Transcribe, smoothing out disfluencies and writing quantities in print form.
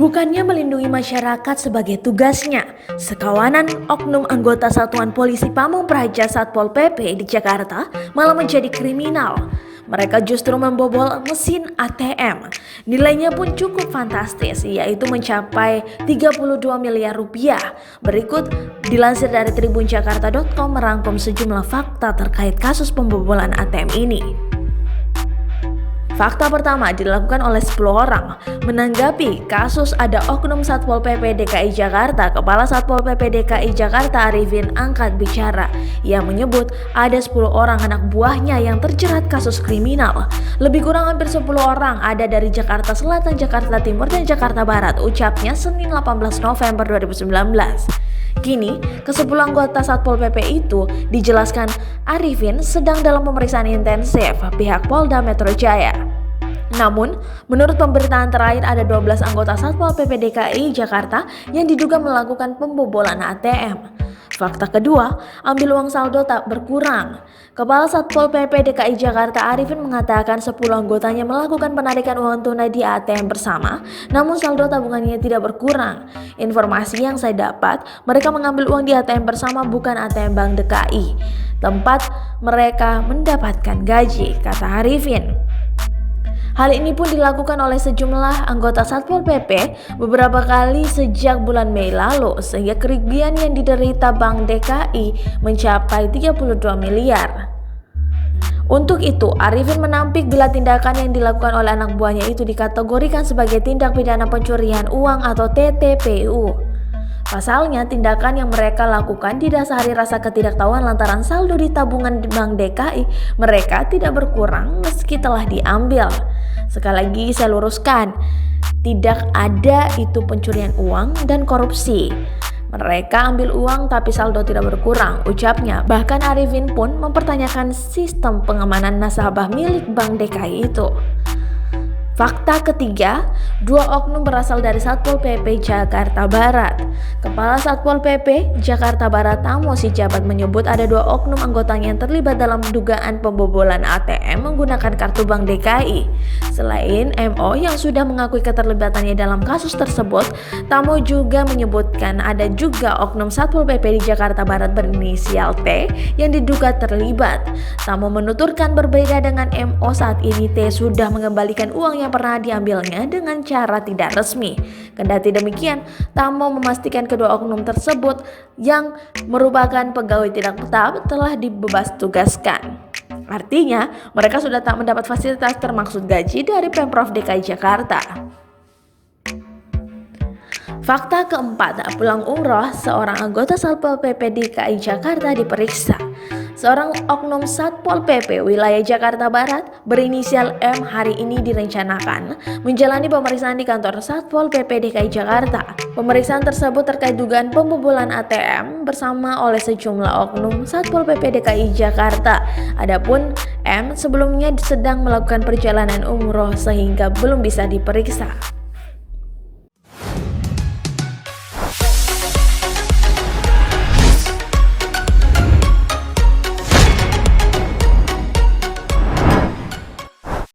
Bukannya melindungi masyarakat sebagai tugasnya, sekawanan oknum anggota Satuan Polisi Pamung Praja Satpol PP di Jakarta malah menjadi kriminal. Mereka justru membobol mesin ATM. Nilainya pun cukup fantastis, yaitu mencapai 32 miliar rupiah. Berikut dilansir dari tribunjakarta.com merangkum sejumlah fakta terkait kasus pembobolan ATM ini. Fakta pertama dilakukan oleh 10 orang. Menanggapi kasus ada oknum Satpol PP DKI Jakarta, Kepala Satpol PP DKI Jakarta Arifin angkat bicara. Ia menyebut ada 10 orang anak buahnya yang terjerat kasus kriminal. Lebih kurang hampir 10 orang ada dari Jakarta Selatan, Jakarta Timur, dan Jakarta Barat, ucapnya Senin 18 November 2019. Kini, ke-10 anggota Satpol PP itu dijelaskan Arifin sedang dalam pemeriksaan intensif pihak Polda Metro Jaya. Namun, menurut pemberitaan terakhir ada 12 anggota Satpol PP DKI Jakarta yang diduga melakukan pembobolan ATM. Fakta kedua, ambil uang saldo tak berkurang. Kepala Satpol PP DKI Jakarta Arifin mengatakan 10 anggotanya melakukan penarikan uang tunai di ATM bersama, namun saldo tabungannya tidak berkurang. Informasi yang saya dapat, mereka mengambil uang di ATM bersama bukan ATM Bank DKI, tempat mereka mendapatkan gaji, kata Arifin. Hal ini pun dilakukan oleh sejumlah anggota Satpol PP beberapa kali sejak bulan Mei lalu, sehingga kerugian yang diderita Bank DKI mencapai 32 miliar. Untuk itu, Arifin menampik bila tindakan yang dilakukan oleh anak buahnya itu dikategorikan sebagai tindak pidana pencurian uang atau TPPU. Pasalnya, tindakan yang mereka lakukan didasari rasa ketidaktahuan lantaran saldo di tabungan Bank DKI mereka tidak berkurang meski telah diambil. Sekali lagi saya luruskan, tidak ada itu pencurian uang dan korupsi. Mereka ambil uang tapi saldo tidak berkurang, ucapnya. Bahkan Arifin pun mempertanyakan sistem pengamanan nasabah milik Bank DKI itu. Fakta ketiga, 2 oknum berasal dari Satpol PP Jakarta Barat. Kepala Satpol PP Jakarta Barat Tamo Sijabat menyebut ada 2 oknum anggotanya yang terlibat dalam dugaan pembobolan ATM menggunakan kartu Bank DKI. Selain MO yang sudah mengakui keterlibatannya dalam kasus tersebut, Tamo juga menyebutkan ada juga oknum Satpol PP di Jakarta Barat berinisial T yang diduga terlibat. Tamo menuturkan berbeda dengan MO, saat ini T sudah mengembalikan uang yang pernah diambilnya dengan cara tidak resmi. Kendati demikian, Tamo memastikan kedua oknum tersebut yang merupakan pegawai tidak tetap telah dibebas tugaskan. Artinya, mereka sudah tak mendapat fasilitas termaksud gaji dari Pemprov DKI Jakarta. Fakta keempat, pulang umroh, seorang anggota Satpol PP DKI Jakarta diperiksa. Seorang oknum Satpol PP wilayah Jakarta Barat berinisial M hari ini direncanakan menjalani pemeriksaan di kantor Satpol PP DKI Jakarta. Pemeriksaan tersebut terkait dugaan pembobolan ATM bersama oleh sejumlah oknum Satpol PP DKI Jakarta. Adapun M sebelumnya sedang melakukan perjalanan umroh sehingga belum bisa diperiksa.